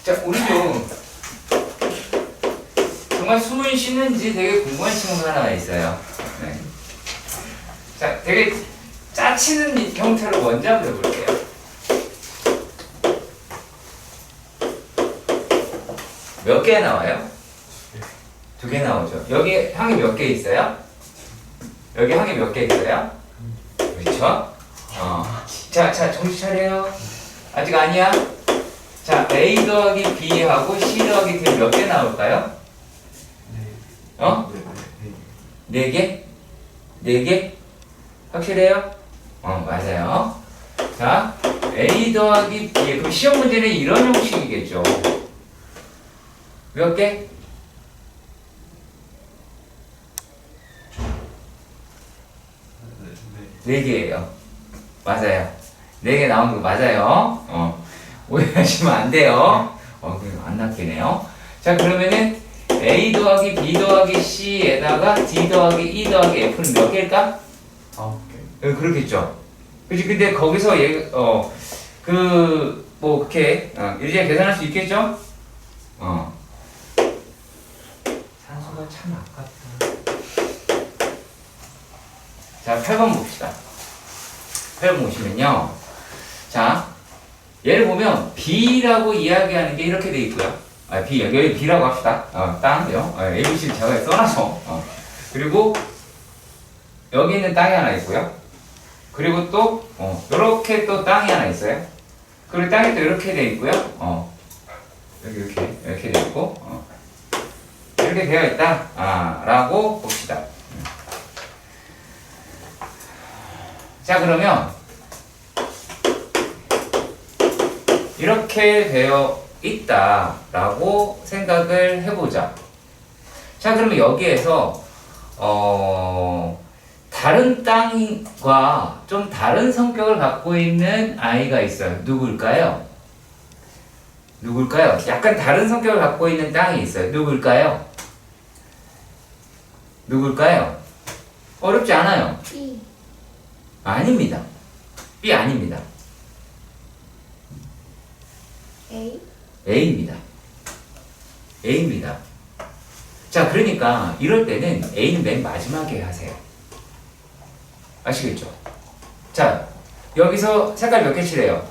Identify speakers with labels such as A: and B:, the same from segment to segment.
A: 자, 우리도 정말 숨을 쉬는지 되게 궁금한 친구가 하나 있어요. 네. 자, 되게 짜치는 형태로 먼저 한번 해볼게요. 몇 개 나와요? 2개 나오죠. 여기 항이 몇 개 있어요? 여기 항이 몇 개 있어요? 그렇죠? 자, 정신 차려요. 아직 아니야? 자, A 더하기 B하고 C 더하기 D 몇 개 나올까요? 4개? 4개? 확실해요? 맞아요. 자, A 더하기 B. 그럼 시험 문제는 이런 형식이겠죠. 몇 개? 네 개예요. 맞아요. 4개 나온 거 맞아요. 오해하시면 안 돼요. 안 낚이네요. 자, 그러면은 A 더하기 B 더하기 C에다가 D 더하기 E 더하기 F는 몇 개일까?
B: 9개.
A: 그렇겠죠. 그치? 근데 거기서 그렇게, 이제 계산할 수 있겠죠? 산소가 참 아깝다. 자, 8번 봅시다. 8번 보시면요. 자, 얘를 보면 B라고 이야기하는 게 이렇게 돼 있고요. B, 여기 B라고 합시다. 땅이요. ABC 제가 써놔서. 그리고 여기 있는 땅이 하나 있고요. 그리고 또, 요렇게 또 땅이 하나 있어요. 그리고 땅이 또 이렇게 돼 있고요. 여기 이렇게 돼 있고, 이렇게 되어 있다. 라고 봅시다. 자, 그러면 이렇게 되어 있다라고 생각을 해보자. 자, 그러면 여기에서 다른 땅과 좀 다른 성격을 갖고 있는 아이가 있어요. 누굴까요? 누굴까요? 약간 다른 성격을 갖고 있는 땅이 있어요. 누굴까요? 누굴까요? 어렵지 않아요.
C: B.
A: 아닙니다. B 아닙니다.
C: A.
A: A입니다. A입니다. 자, 그러니까 이럴 때는 A는 맨 마지막에 하세요. 아시겠죠? 자, 여기서 색깔 몇 개 칠해요?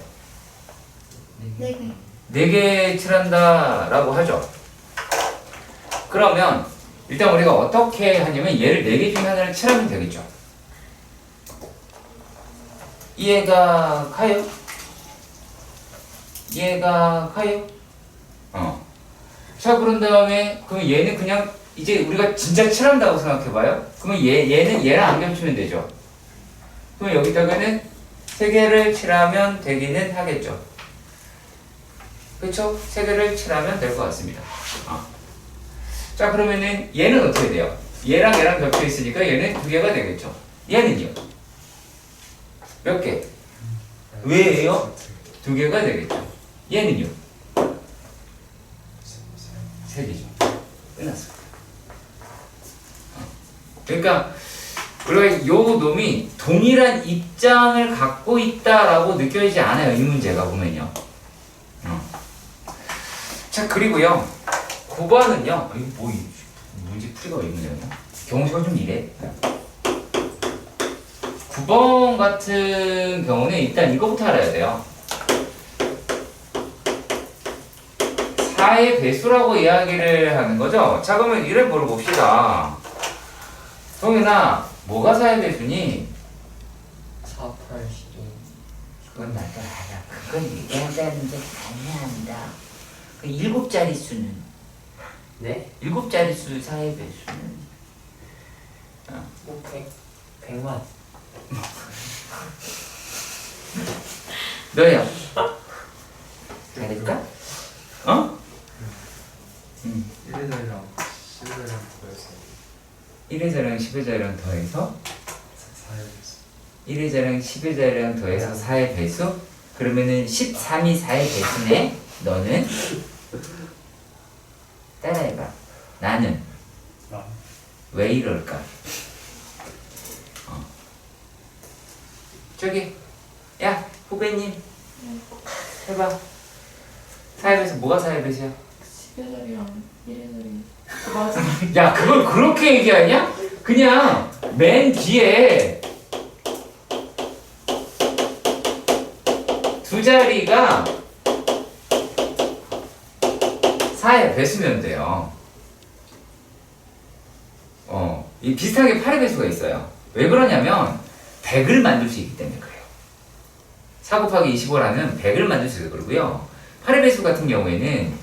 C: 4개.
A: 4개 칠한다 라고 하죠. 그러면 일단 우리가 어떻게 하냐면 얘를 4개 중에 하나를 칠하면 되겠죠. 이해가 가요? 이해가 가요? 자, 그런 다음에 그럼 얘는 그냥 이제 우리가 진짜 칠한다고 생각해봐요. 그러면 얘는 얘랑 안 겹치면 되죠. 그럼 여기다가는 3개를 칠하면 되기는 하겠죠. 그쵸? 3개를 칠하면 될 것 같습니다. 자, 그러면은 얘는 어떻게 돼요? 얘랑 얘랑 겹쳐 있으니까 얘는 2개가 되겠죠. 얘는요? 몇 개? 왜예요? 2개가 되겠죠. 얘는요? 3개죠. 끝났습니다. 그러니까 우리가 요 놈이 동일한 입장을 갖고 있다라고 느껴지지 않아요. 이 문제가 보면요. 자, 그리고요. 9번은요. 이거 문제 풀이가 왜 있냐면 경우가 좀 이래. 9번 같은 경우는 일단 이거부터 알아야 돼요. 4의 배수라고 이야기를 하는 거죠. 자, 그러면 이를 물어봅시다. 동현아, 뭐가 4의 배수니?
B: 4, 8, 12.
A: 그건 나도 알아. 그건 얘기한다는 게 아니야. 그 7자리 수는?
B: 네?
A: 7자리 수 4의 배수는?
B: 100만.
A: 너요? 잘했까?
B: 1회자리랑 10회자리랑 더해서
A: 1회자랑 10회자랑 더해서
B: 4회
A: 1회자랑 10회자랑 더해서 4의 배수? 그러면은 13이 4의 배수네? 너는? 따라해봐. 나는? 왜 이럴까? 저기, 야, 후배님. 해봐. 4의 배수 뭐가 4의 배수야?
D: 10의 자리랑 1의 자리. 맞아.
A: 야 그걸 그렇게 얘기하냐? 그냥 맨 뒤에 두 자리가 4의 배수면 돼요. 이 비슷하게 8의 배수가 있어요. 왜 그러냐면 100을 만들 수 있기 때문에 그래요. 4 곱하기 25라는 100을 만들 수 있어요. 그러고요. 8의 배수 같은 경우에는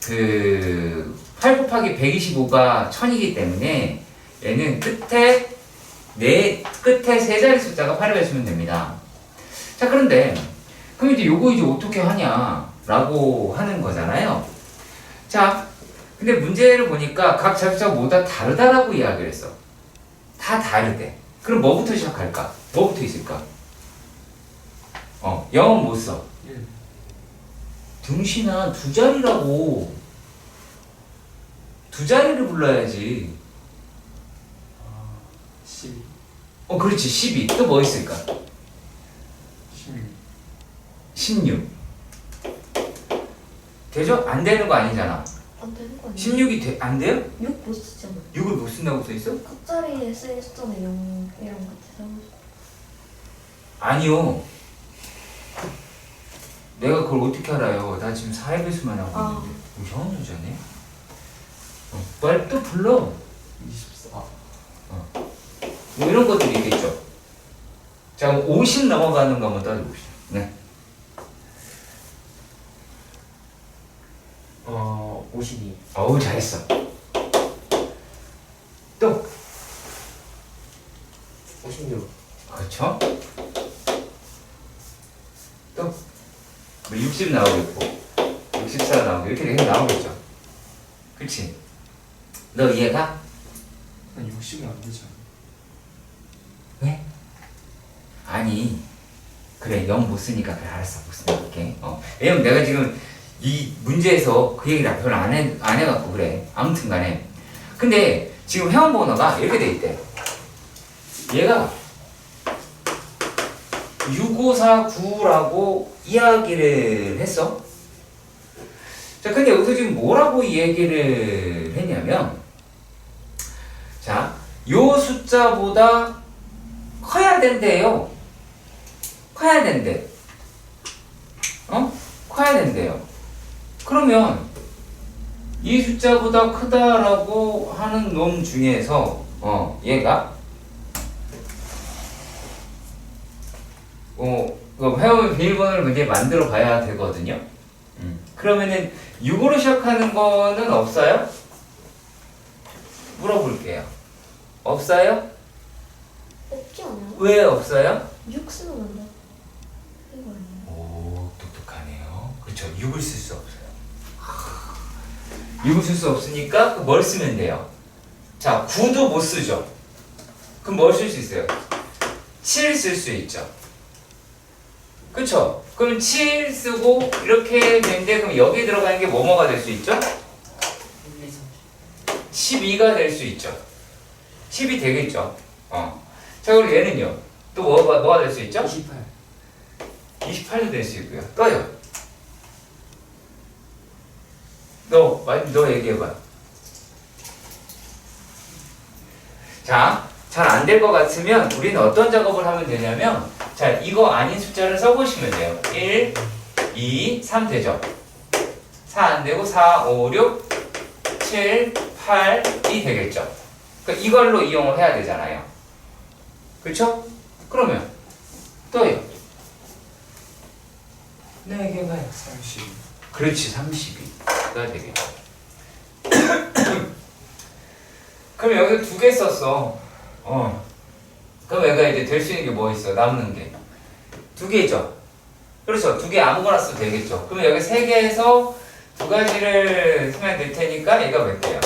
A: 그 8 곱하기 125가 1000이기 때문에 얘는 끝에 세 자리 숫자가 8의 배수면 됩니다. 자 그런데 그럼 이제 요거 이제 어떻게 하냐라고 하는 거잖아요. 자 근데 문제를 보니까 각 자주자가 모두 다 다르다라고 이야기를 했어. 다 다르대. 그럼 뭐부터 시작할까? 뭐부터 있을까? 0은 못 써.
B: 1.
A: 등신아 두 자리라고. 두 자리를 불러야지.
B: 12.
A: 그렇지 12. 또 뭐 있을까?
B: 16.
A: 16. 되죠? 안 되는 거 아니잖아.
C: 안 되는 거 아니야?
A: 16이 안 돼요?
C: 6 못 쓰잖아.
A: 6을 못 쓴다고 써 있어?
C: 끝자리에 쓰인 숫자는 0이랑 같이 사고.
A: 아니요. 내가 그걸 어떻게 알아요? 나 지금 4의 배수만 하고
C: 아.
A: 있는데. 이상한 여자네. 말 또 불러.
B: 24.
A: 뭐 이런 것들이 있겠죠. 자, 그럼 50 넘어가는 거 한번 따져봅시다. 네.
B: 52.
A: 어우, 잘했어. 또.
B: 56.
A: 그렇죠. 또. 뭐 60 나오겠고, 64 나오고, 이렇게 계속 나오겠죠. 그치? 너 이해가?
B: 난 60이 안 되지 않아?
A: 왜? 아니 그래 0 못 쓰니까 그래 알았어 못 쓴다게 왜냐면 내가 지금 이 문제에서 그 얘기를 별로 안 해갖고 그래 아무튼 간에 근데 지금 회원 번호가 이렇게 돼 있대 얘가 6549라고 이야기를 했어 자 근데 여기서 지금 뭐라고 이 얘기를 했냐면 자 요 숫자보다 커야 된대요. 커야 된대. 커야 된대요. 그러면 이 숫자보다 크다라고 하는 놈 중에서 얘가 그 회원 비밀번호를 문제 만들어 봐야 되거든요. 그러면은 6으로 시작하는 거는 없어요? 물어볼게요. 없어요?
C: 없지 않아요?
A: 왜 없어요?
C: 6 쓰면 안 돼. 이거 아니에요?
A: 오, 똑똑하네요. 그렇죠. 6을 쓸 수 없어요. 6을 쓸 수 없으니까 뭘 쓰면 돼요? 자, 9도 못 쓰죠. 그럼 뭘 쓸 수 있어요? 7 쓸 수 있죠. 그쵸? 그럼 7 쓰고 이렇게 되는데 그럼 여기 들어가는 게 뭐뭐가 될 수 있죠? 12가 될 수 있죠. 10이 되겠죠. 자, 그리고 얘는요. 또 뭐가 될 수 있죠?
B: 28.
A: 28도 될 수 있고요. 또요. 너 얘기해봐. 자, 잘 안 될 것 같으면 우리는 어떤 작업을 하면 되냐면 자, 이거 아닌 숫자를 써보시면 돼요. 1, 2, 3 되죠? 4 안 되고 4, 5, 6, 7, 8이 되겠죠? 그러니까 이걸로 이용을 해야 되잖아요. 그쵸? 그러면 또요. 네, 얘기해봐요.
B: 30.
A: 그렇지, 32가 되겠죠. 그럼 여기서 2개 썼어. 그럼 얘가 이제 될 수 있는 게 뭐 있어? 남는 게 2개죠. 그렇죠. 2개 아무거나 써도 되겠죠. 그럼 여기 3개에서 2가지를 쓰면 될 테니까 얘가 몇 개야?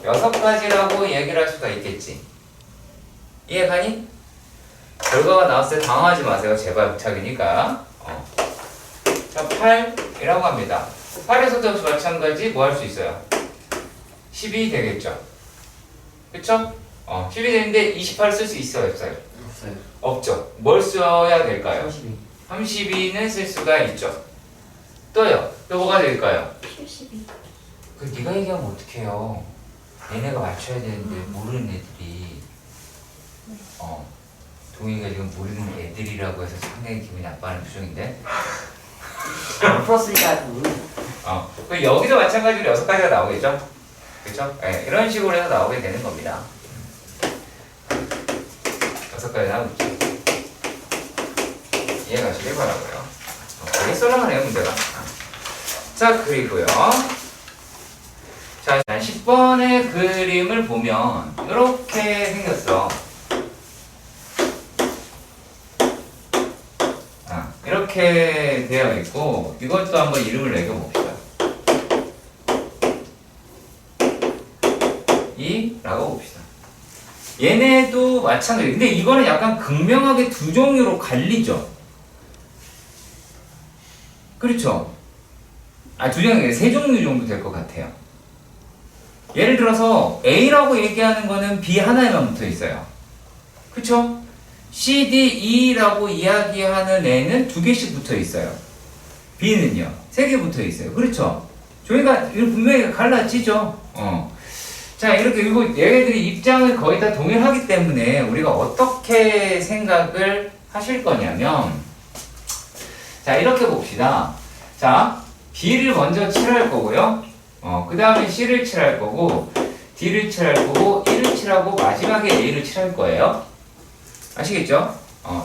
A: 6가지라고 얘기를 할 수가 있겠지. 이해가니? 결과가 나왔을 때 당황하지 마세요. 제발 부탁이니까. 자, 8이라고 합니다. 8에서도 역시 마찬가지 뭐 할 수 있어요? 10이 되겠죠. 그쵸? 10이 되는데 28 쓸 수 있어요? 없어요?
B: 없어요.
A: 없죠. 뭘 써야 될까요?
B: 32.
A: 32는 쓸 수가 있죠. 또요. 또 뭐가 될까요?
C: 72.
A: 그 네가 얘기하면 어떡해요. 얘네가 맞춰야 되는데 모르는 애들이 동희가 지금 모르는 애들이라고 해서 상당히 기분이 나빠하는 표정인데
B: 안 풀었으니까.
A: 그럼 여기도 마찬가지로 6가지가 나오겠죠? 그렇죠? 네, 이런 식으로 해서 나오게 되는 겁니다. 6가지 나오겠죠? 이해가시길 바라고요. 되게 썰렁하네요, 문제가. 자, 그리고요. 자, 10번의 그림을 보면 이렇게 생겼어. 이렇게 되어 있고 이것도 한번 이름을 매겨봅시다. 2라고 봅시다. 얘네도 마찬가지. 근데 이거는 약간 극명하게 두 종류로 갈리죠. 그렇죠? 두 종류, 3종류 정도 될 것 같아요. 예를 들어서 A라고 얘기하는 거는 B 하나에만 붙어 있어요. 그쵸? C, D, E라고 이야기하는 애는 2개씩 붙어 있어요. B는요? 3개 붙어 있어요. 그렇죠? 저희가 이거 분명히 갈라지죠? 자, 이렇게, 그리고 얘네들이 입장을 거의 다 동일하기 때문에 우리가 어떻게 생각을 하실 거냐면, 자, 이렇게 봅시다. 자, B를 먼저 칠할 거고요. 그 다음에 C를 칠할 거고, D를 칠할 거고, E를 칠하고, 마지막에 A를 칠할 거예요. 아시겠죠?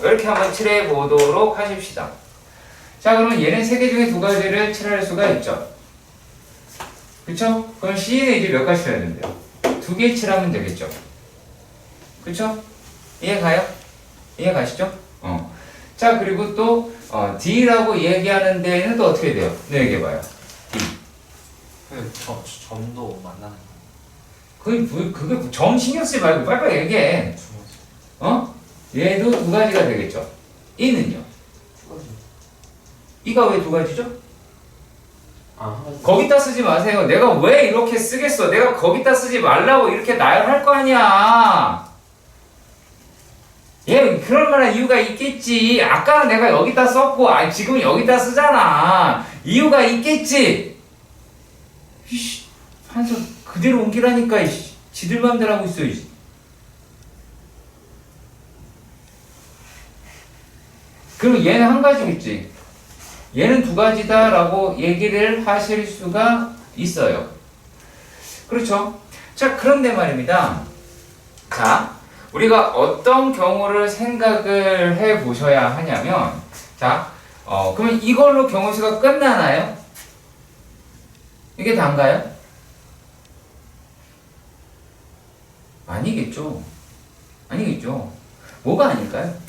A: 이렇게 한번 칠해 보도록 하십시다. 자, 그러면 얘는 3개 중에 2가지를 칠할 수가 있죠. 그쵸? 그럼 C는 이제 몇 가지 칠해야 된대요? 2개 칠하면 되겠죠. 그쵸? 이해가요? 이해가시죠? 자, 그리고 또 D라고 얘기하는 데는 또 어떻게 돼요? 네, 얘기해봐요. D.
B: 점도 만나는
A: 그게 점 신경 쓰지 말고 빨리빨리 얘기해.
B: 거.
A: 얘도 2가지가 되겠죠. E는요? E가 왜 2가지죠? 거기다 쓰지 마세요. 내가 왜 이렇게 쓰겠어? 내가 거기다 쓰지 말라고 이렇게 나열할 거 아니야. 얘 그럴 만한 이유가 있겠지. 아까는 내가 여기다 썼고, 지금 여기다 쓰잖아. 이유가 있겠지. 이씨, 한서 그대로 옮기라니까. 이씨, 지들 맘대로 하고 있어. 이씨. 그럼 얘는 한 가지겠지. 얘는 2가지다라고 얘기를 하실 수가 있어요. 그렇죠? 자, 그런데 말입니다. 자, 우리가 어떤 경우를 생각을 해 보셔야 하냐면, 자, 그러면 이걸로 경우 수가 끝나나요? 이게 다인가요? 아니겠죠. 아니겠죠. 뭐가 아닐까요?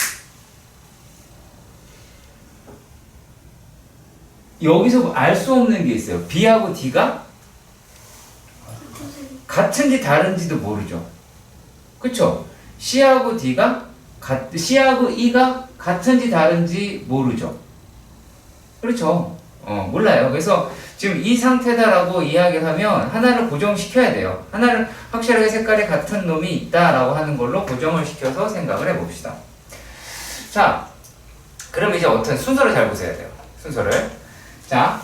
A: 여기서 알 수 없는 게 있어요. B하고 D가 같은지 다른지도 모르죠. 그쵸? C하고 C하고 E가 같은지 다른지 모르죠. 그렇죠? 몰라요. 그래서 지금 이 상태다라고 이야기를 하면 하나를 고정시켜야 돼요. 하나를 확실하게 색깔이 같은 놈이 있다라고 하는 걸로 고정을 시켜서 생각을 해봅시다. 자, 그럼 이제 어떤 순서를 잘 보셔야 돼요. 순서를. 자,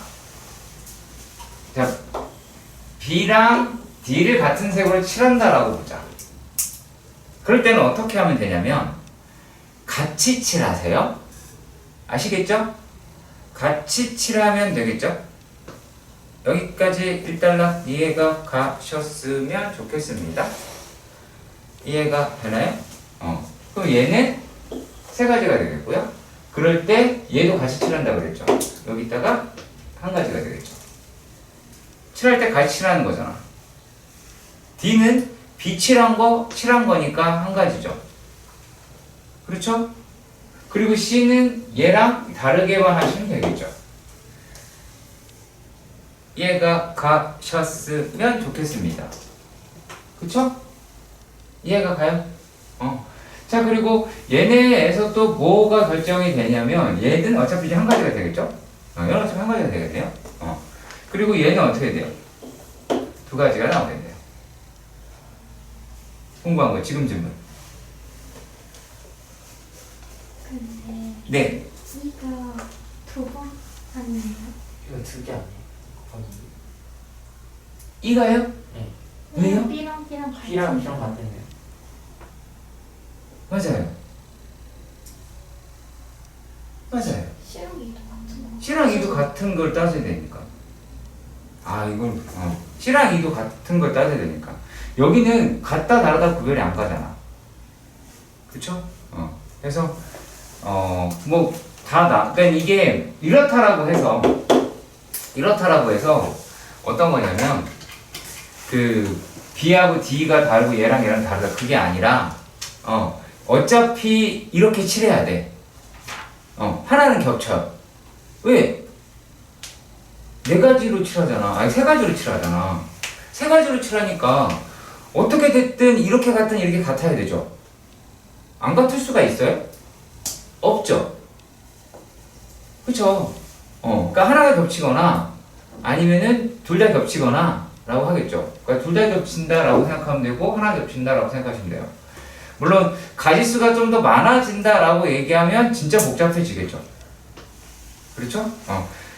A: B랑 D를 같은 색으로 칠한다라고 보자. 그럴 때는 어떻게 하면 되냐면 같이 칠하세요. 아시겠죠? 같이 칠하면 되겠죠? 여기까지 일단락 이해가 가셨으면 좋겠습니다. 이해가 되나요? 그럼 얘는 3가지가 되겠고요. 그럴 때 얘도 같이 칠한다고 그랬죠. 여기다가 1가지가 되겠죠. 칠할 때 같이 칠하는 거잖아. D는 B 칠한 거니까 1가지죠. 그렇죠? 그리고 C는 얘랑 다르게만 하시면 되겠죠. 이해가 가셨으면 좋겠습니다. 그쵸? 이해가 가요? 자, 그리고 얘네에서 또 뭐가 결정이 되냐면 얘는 어차피 이제 1가지가 되겠죠? 얘는 어차피 1가지가 되겠네요. 그리고 얘는 어떻게 돼요? 2가지가 나오겠네요. 공부한 거 지금 질문.
C: 근데
A: 네.
C: 이가 2번 아니에요?
B: 이거 두개 아니에요? 곱하기
A: 이가요?
B: 네.
A: 왜요?
C: B랑 B랑 같은
B: B랑 B랑 같은데요?
A: 맞아요. 맞아요.
C: C랑 E도 같은 거.
A: C랑 E도 같은 걸 따져야 되니까. 아, 이걸, C랑 E도 같은 걸 따져야 되니까. 여기는 같다, 다르다 구별이 안 가잖아. 그쵸? 그래서, 뭐, 그러니까 이게 이렇다라고 해서 어떤 거냐면, B하고 D가 다르고 얘랑 다르다. 그게 아니라, 어차피 이렇게 칠해야 돼. 하나는 겹쳐. 왜? 네 가지로 칠하잖아. 아니, 세 가지로 칠하잖아. 세 가지로 칠하니까 어떻게 됐든 이렇게 같든 이렇게 같아야 되죠. 안 같을 수가 있어요? 없죠. 그쵸? 그러니까 하나가 겹치거나 아니면은 둘 다 겹치거나 라고 하겠죠. 그러니까 둘 다 겹친다라고 생각하면 되고 하나 겹친다라고 생각하시면 돼요. 물론 가지수가 좀 더 많아진다라고 얘기하면 진짜 복잡해지겠죠. 그렇죠?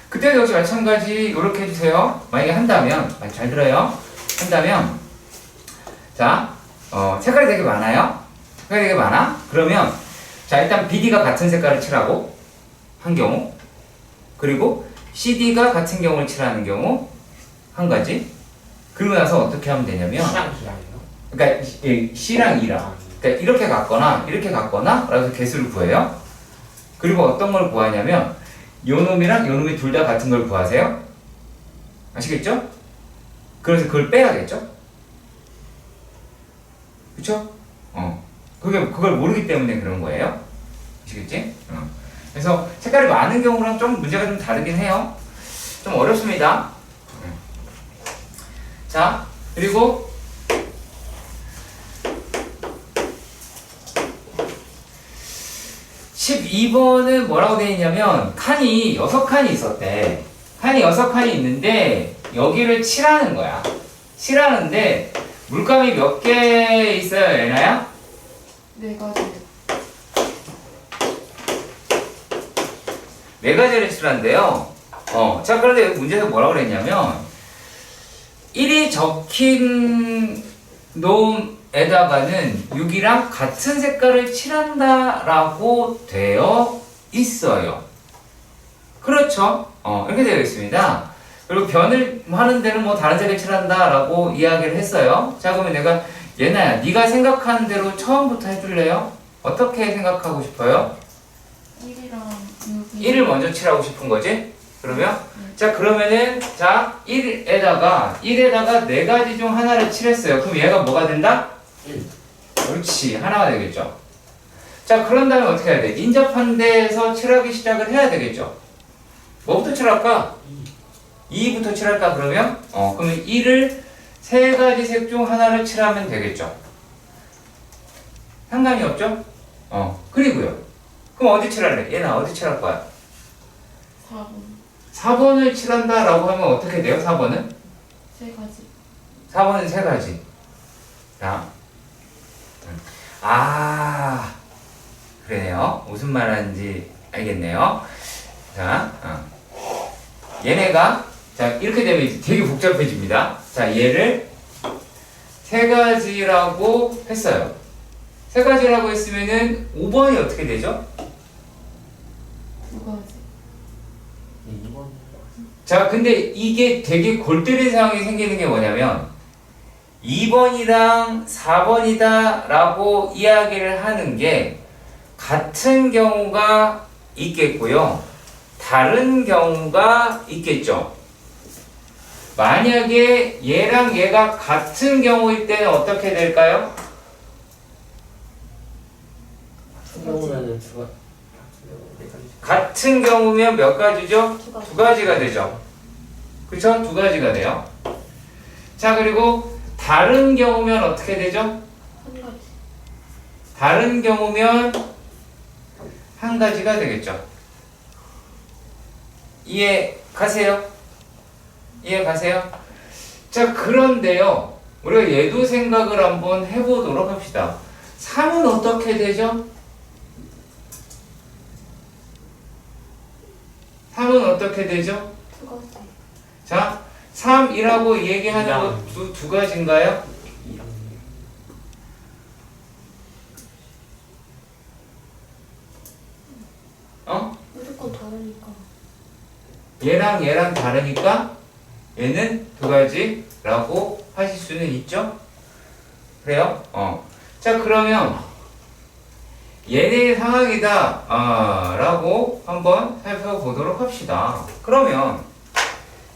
A: 그때도 역시 마찬가지 이렇게 해주세요. 만약에 한다면 잘 들어요. 한다면 자 색깔이 되게 많아요. 색깔이 되게 많아. 그러면 자 일단 BD가 같은 색깔을 칠하고 한 경우 그리고 CD가 같은 경우를 칠하는 경우 한 가지. 그리고 나서 어떻게 하면 되냐면
B: C랑 D랑요?
A: 그러니까 C랑 E랑 그러니까 이렇게 같거나 라고 개수를 구해요. 그리고 어떤 걸 구하냐면 요 놈이랑 요 놈이 둘 다 같은 걸 구하세요. 아시겠죠? 그래서 그걸 빼야겠죠? 그쵸? 그걸 모르기 때문에 그런 거예요. 아시겠지? 그래서 색깔이 많은 경우랑 좀 문제가 좀 다르긴 해요. 좀 어렵습니다. 자, 그리고 12번은 뭐라고 되어 있냐면 칸이 6칸이 있었대. 칸이 6칸이 있는데 여기를 칠하는 거야. 칠하는데 물감이 몇 개 있어요, 얘나야?
D: 네 가지.
A: 네 가지를 칠한대요. 자, 그런데 여기 문제에서 뭐라고 그랬냐면 1이 적힌 놈에다가는 6이랑 같은 색깔을 칠한다라고 되어 있어요. 그렇죠? 이렇게 되어 있습니다. 그리고 변을 하는 데는 뭐 다른 색을 칠한다라고 이야기를 했어요. 자, 그러면 내가 얘나야, 네가 생각하는 대로 처음부터 해줄래요? 어떻게 생각하고 싶어요?
D: 1이랑 6이
A: 1을 먼저 칠하고 싶은 거지? 그러면 자 그러면은 자 1에다가 네 가지 중 하나를 칠했어요. 그럼 얘가 뭐가 된다?
B: 1.
A: 그렇지, 하나가 되겠죠. 자 그런 다음에 어떻게 해야 돼? 인접한 데에서 칠하기 시작을 해야 되겠죠. 뭐부터 칠할까? 2부터 칠할까 그러면? 그러면 1을 세 가지 색 중 하나를 칠하면 되겠죠. 상관이 없죠? 그리고요. 그럼 어디 칠할래? 얘는 어디 칠할 거야?
D: 4번.
A: 4번을 칠한다 라고 하면 어떻게 돼요? 4번은?
D: 세 가지.
A: 4번은 세 가지. 자, 그러네요. 무슨 말 하는지 알겠네요. 자, 얘네가, 자, 이렇게 되면 이제 되게 복잡해집니다. 자, 얘를 세 가지라고 했어요. 세 가지라고 했으면은 5번이 어떻게 되죠?
D: 2가지.
B: 네, 2번.
A: 자, 근데 이게 되게 골 때리는 상황이 생기는 게 뭐냐면 2번이랑 4번이다 라고 이야기를 하는 게 같은 경우가 있겠고요. 다른 경우가 있겠죠. 만약에 얘랑 얘가 같은 경우일 때는 어떻게 될까요?
B: 같은 경우면은
A: 같은 경우면 몇 가지죠?
C: 두 가지.
A: 두 가지가 되죠. 그쵸? 두 가지가 돼요. 자, 그리고 다른 경우면 어떻게 되죠?
C: 한 가지.
A: 다른 경우면 한 가지가 되겠죠. 이해 가세요? 이해 가세요? 자, 그런데요. 우리가 얘도 생각을 한번 해보도록 합시다. 3은 어떻게 되죠? 3은 어떻게 되죠?
C: 두 가지.
A: 자, 3이라고 얘기하는
B: 이랑.
A: 것 두 가지인가요?
B: 2랑
A: 어?
C: 무조건 다르니까.
A: 얘랑 얘랑 다르니까 얘는 두 가지라고 하실 수는 있죠? 그래요? 자, 그러면 얘네 상황이다 라고 한번 살펴보도록 합시다. 그러면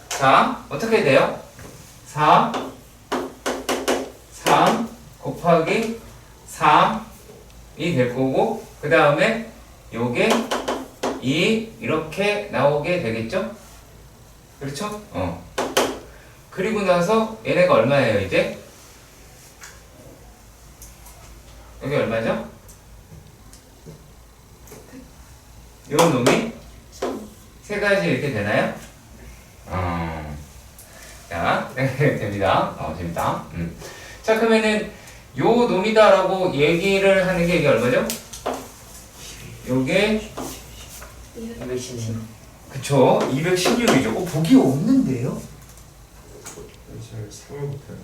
A: 자, 어떻게 돼요? 4 3 곱하기 3이 될 거고, 그 다음에 요게 2 이렇게 나오게 되겠죠? 그렇죠? 그리고 나서 얘네가 얼마예요, 이제? 여기 얼마죠? 요 놈이 세 가지 이렇게 되나요? 자, 됩니다. 재밌다. 자, 그러면은 요 놈이다라고 얘기를 하는 게 이게 얼마죠? 요게
B: 216.
A: 그쵸? 216이죠. 보기 없는데요?
E: 잘 생각 못해요.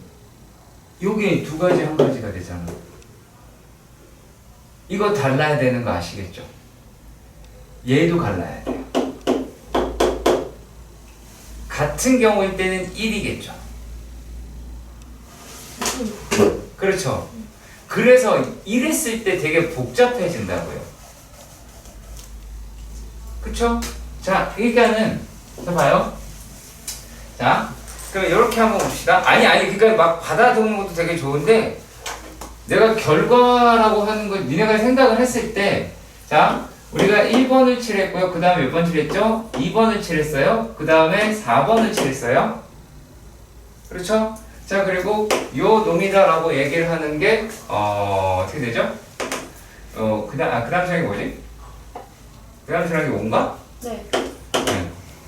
A: 요게 두 가지 한 가지가 되잖아. 이거 달라야 되는 거 아시겠죠? 얘도 갈라야 돼요. 같은 경우일 때는 1이겠죠. 그렇죠. 그래서 이랬을 때 되게 복잡해진다고요. 그쵸? 자, 일단은 해봐요. 자, 그럼 이렇게 한번 봅시다. 아니, 그러니까 막 받아두는 것도 되게 좋은데 내가 결과라고 하는 거 니네가 생각을 했을 때, 자, 우리가 1번을 칠했고요. 그 다음에 몇 번 칠했죠? 2번을 칠했어요. 그 다음에 4번을 칠했어요. 그렇죠? 자, 그리고 요 놈이다라고 얘기를 하는 게 어떻게 되죠? 그 다음 칠한 게 뭐지? 그 다음 칠한 게 5인가?
C: 네.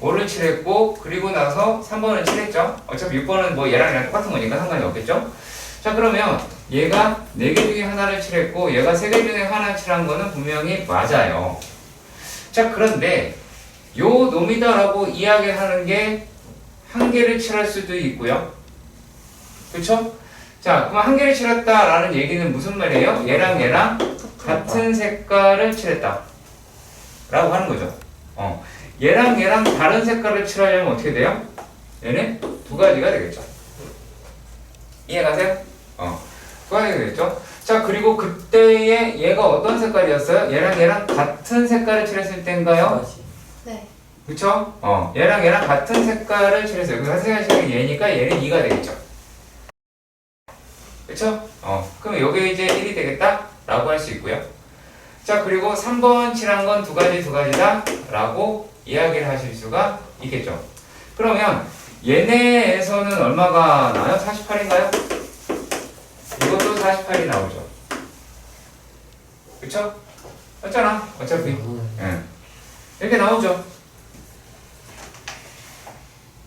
A: 5를 칠했고, 그리고 나서 3번을 칠했죠? 어차피 6번은 뭐 얘랑 똑같은 거니까 상관이 없겠죠? 자, 그러면 얘가 4개 중에 하나를 칠했고 얘가 3개 중에 하나 칠한 거는 분명히 맞아요. 자, 그런데 요 놈이다라고 이야기하는 게 한 개를 칠할 수도 있고요. 그쵸? 자, 그럼 한 개를 칠했다라는 얘기는 무슨 말이에요? 얘랑 얘랑 같은 색깔을 칠했다 라고 하는 거죠. 얘랑 얘랑 다른 색깔을 칠하려면 어떻게 돼요? 얘는 두 가지가 되겠죠. 이해가세요? 두 가지가 되겠죠. 자, 그리고 그때의 얘가 어떤 색깔이었어요? 얘랑 얘랑 같은 색깔을 칠했을 때인가요?
C: 네.
A: 그쵸? 얘랑 얘랑 같은 색깔을 칠했어요. 그 같은 색깔이 얘니까 얘는 2가 되겠죠. 그쵸? 그럼 요게 이제 1이 되겠다? 라고 할 수 있고요. 자, 그리고 3번 칠한 건 두 가지다 라고 이야기를 하실 수가 있겠죠. 그러면 얘네에서는 얼마가 나요? 48인가요? 이것도 48이 나오죠. 그쵸? 맞잖아, 어차피. 이렇게 나오죠.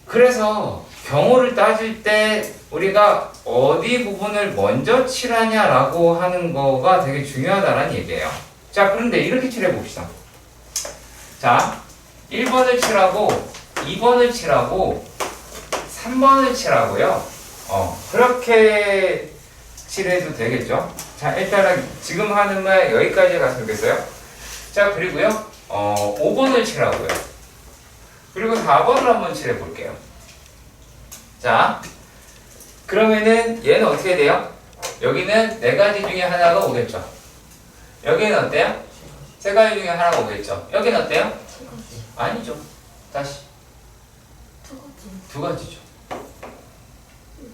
A: 그래서 경우를 따질 때 우리가 어디 부분을 먼저 칠하냐라고 하는 거가 되게 중요하다는 얘기예요. 자, 그런데 이렇게 칠해 봅시다. 자, 1번을 칠하고 2번을 칠하고 3번을 칠하고요. 그렇게 칠해도 되겠죠. 자, 일단은 지금 하는 말 여기까지 갔으면 좋겠어요. 자, 그리고요 5번을 칠하고요. 그리고 4번을 한번 칠해 볼게요. 자, 그러면은 얘는 어떻게 돼요? 여기는 4가지 중에 하나가 오겠죠. 여기는 어때요? 3가지 중에 하나가 오겠죠. 여기는 어때요?
C: 두 가지.
A: 아니죠. 다시
C: 두 가지.
A: 2가지죠.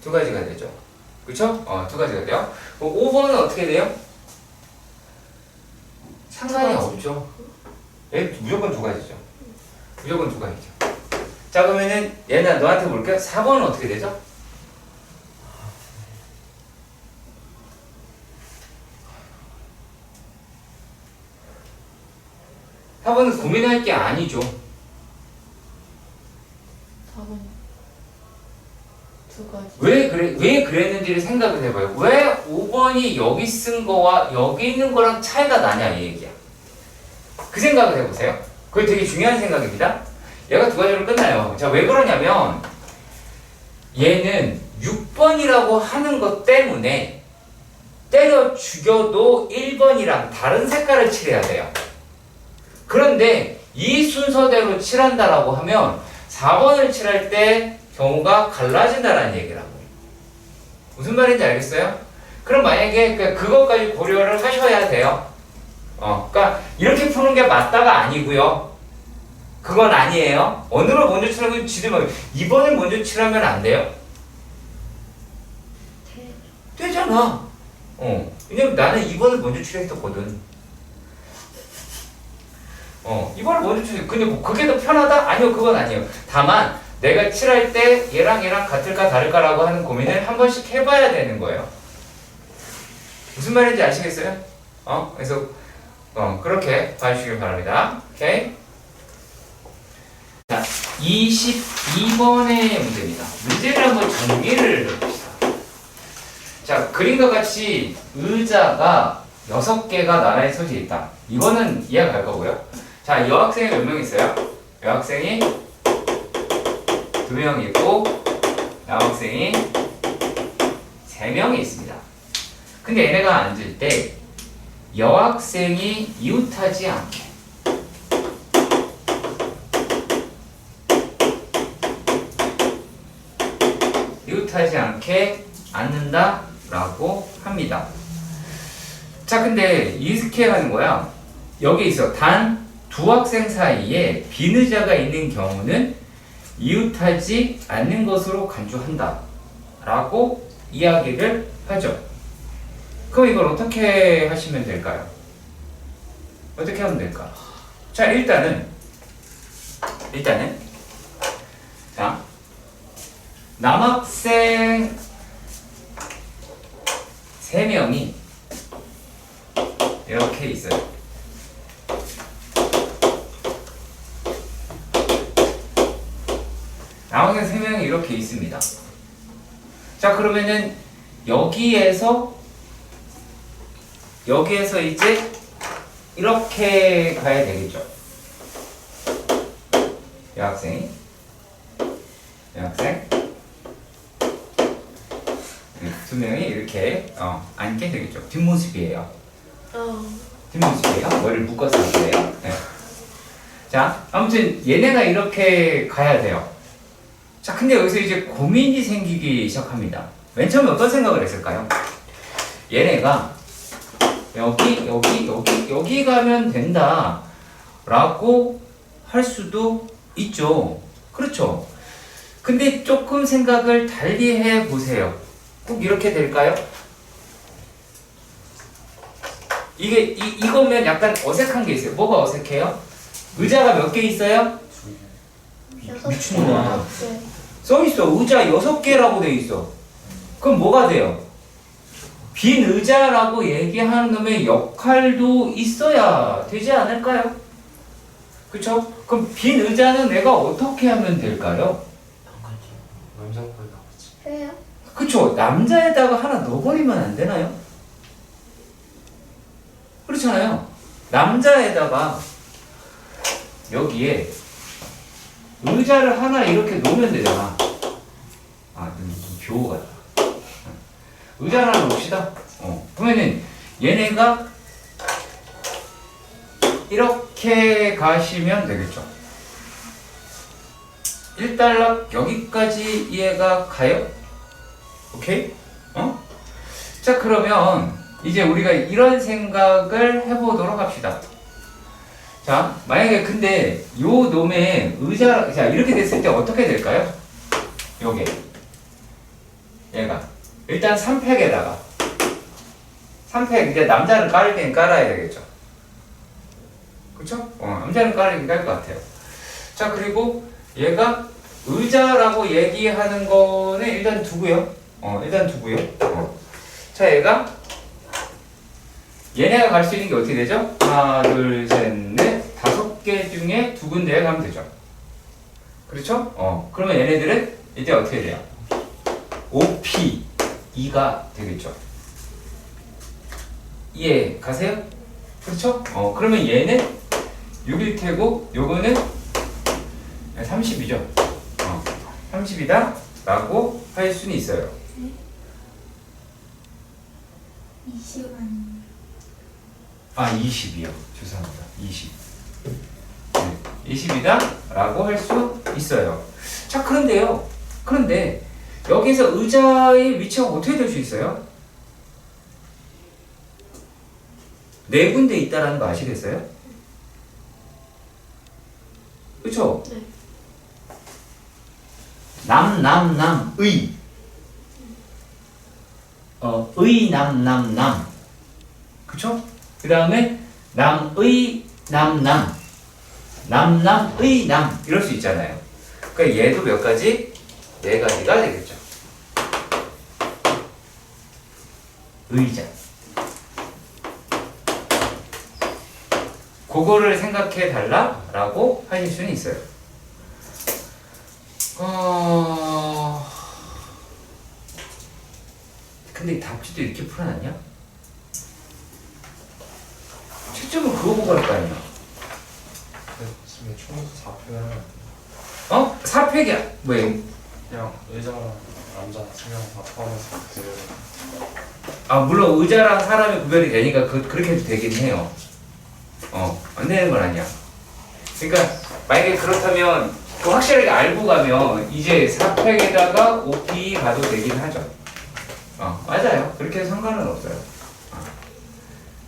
A: 2가지가 되죠. 그쵸? 2가지가 돼요. 5번은 어떻게 돼요? 상관이 없죠. 얘 무조건 2가지죠. 무조건 2가지죠. 자, 그러면은 얘는 너한테 볼게요. 4번은 어떻게 되죠? 사번은 고민할 게 아니죠.
D: 4번 두 가지.
A: 왜 그랬는지를 생각을 해봐요. 왜 5번이 여기 쓴 거와 여기 있는 거랑 차이가 나냐 이 얘기야. 그 생각을 해보세요. 그게 되게 중요한 생각입니다. 얘가 두 가지로 끝나요. 자, 왜 그러냐면 얘는 6번이라고 하는 것 때문에 때려 죽여도 1번이랑 다른 색깔을 칠해야 돼요. 그런데 이 순서대로 칠한다라고 하면 4번을 칠할 때 경우가 갈라진다라는 얘기라고. 무슨 말인지 알겠어요? 그럼 만약에 그것까지 고려를 하셔야 돼요. 그러니까 이렇게 푸는 게 맞다가 아니고요. 그건 아니에요. 어느를 먼저 칠하면 지들만 2번을 먼저 칠하면 안 돼요. 되잖아. 왜냐면 나는 2번을 먼저 칠했었거든. 2번을 먼저 칠했어. 근데 뭐 그게 더 편하다? 아니요, 그건 아니에요. 다만 내가 칠할 때 얘랑 같을까 다를까라고 하는 고민을 한 번씩 해봐야 되는 거예요. 무슨 말인지 아시겠어요? 그래서 그렇게 봐주시길 바랍니다. 오케이? 자, 22번의 문제입니다. 문제를 한번 정리를 해봅시다. 자, 그림과 같이 의자가 6개가 나란히 서져 있다. 이거는 이해가 갈 거고요. 자, 여학생이 몇 명 있어요? 여학생이 2명 있고 남학생이 3명이 있습니다. 근데 얘네가 앉을 때 여학생이 이웃하지 않게 앉는다 라고 합니다. 자, 근데 이렇게 하는 거야. 여기 있어. 단 두 학생 사이에 빈 의자가 있는 경우는 이웃하지 않는 것으로 간주한다 라고 이야기를 하죠. 그럼 이걸 어떻게 하시면 될까요? 어떻게 하면 될까? 자, 일단은 자, 남학생 3명이 이렇게 있어요. 남학생 3명이 이렇게 있습니다. 자, 그러면은 여기에서 이제 이렇게 가야 되겠죠. 여학생 두 명이 이렇게 앉게 되겠죠. 뒷모습이에요. 뒷모습이에요. 머리를 묶어서 앉게요. 네. 자, 아무튼 얘네가 이렇게 가야 돼요. 자, 근데 여기서 이제 고민이 생기기 시작합니다. 맨 처음에 어떤 생각을 했을까요? 얘네가 여기 가면 된다 라고 할 수도 있죠. 그렇죠. 근데 조금 생각을 달리 해 보세요. 꼭 이렇게 될까요? 이거면 약간 어색한 게 있어요. 뭐가 어색해요? 의자가 몇 개 있어요? 미친놈아. 써있어. 의자 6개라고 돼 있어. 그럼 뭐가 돼요? 빈 의자라고 얘기하는 놈의 역할도 있어야 되지 않을까요? 그쵸? 그럼 빈 의자는 내가 어떻게 하면 될까요?
E: 남자보다 나오지.
C: 왜요?
A: 그쵸? 남자에다가 하나 넣어버리면 안 되나요? 그렇잖아요. 남자에다가 여기에 의자를 하나 이렇게 놓으면 되잖아. 교우 같다. 의자를 하나 놓읍시다. 그러면은 얘네가 이렇게 가시면 되겠죠. 1단락 여기까지 이해가 가요? 오케이? 자, 그러면 이제 우리가 이런 생각을 해보도록 합시다. 자, 만약에 근데 요 놈의 의자, 자, 이렇게 됐을 때 어떻게 될까요? 요게. 얘가. 일단 3팩에다가. 3팩, 이제 남자를 깔긴 깔아야 되겠죠. 그쵸? 남자는 깔긴 깔 것 같아요. 자, 그리고 얘가 의자라고 얘기하는 거는 일단 두고요. 자, 얘네가 갈 수 있는 게 어떻게 되죠? 하나, 둘, 셋, 넷, 5개 중에 2군데에 가면 되죠. 그렇죠? 그러면 얘네들은 이제 어떻게 돼요? OP 2가 되겠죠. 이해 가세요? 그렇죠? 그러면 얘는 6일 테고 요거는 30이죠. 30이다 라고 할 수는 있어요.
C: 20만.
A: 20이요. 죄송합니다. 20. 네, 20이다 라고 할 수 있어요. 자, 그런데 여기서 의자의 위치가 어떻게 될 수 있어요? 네 군데 있다라는 거 아시겠어요? 그쵸?
C: 네.
A: 의. 남. 그쵸? 그 다음에 남의, 남. 남의, 남. 이럴 수 있잖아요. 그러니까 얘도 몇 가지? 네 가지가 되겠죠. 의자. 그거를 생각해 달라라고 하실 수는 있어요. 근데 답지도 이렇게 풀어놨냐? 채점은 그거 보고 할 거 아니야?
E: 지금 총에서 4표를 하면 안 돼요?
A: 4팩이야. 왜?
E: 그냥 의자랑 남자 2명 다 포함해서
A: 물론 의자랑 사람이 구별이 되니까 그렇게 해도 되긴 해요. 안 되는 건 아니야. 그러니까 만약에 그렇다면 확실하게 알고 가면 이제 4팩에다가 OP 가도 되긴 하죠. 맞아요. 그렇게 해도 상관은 없어요.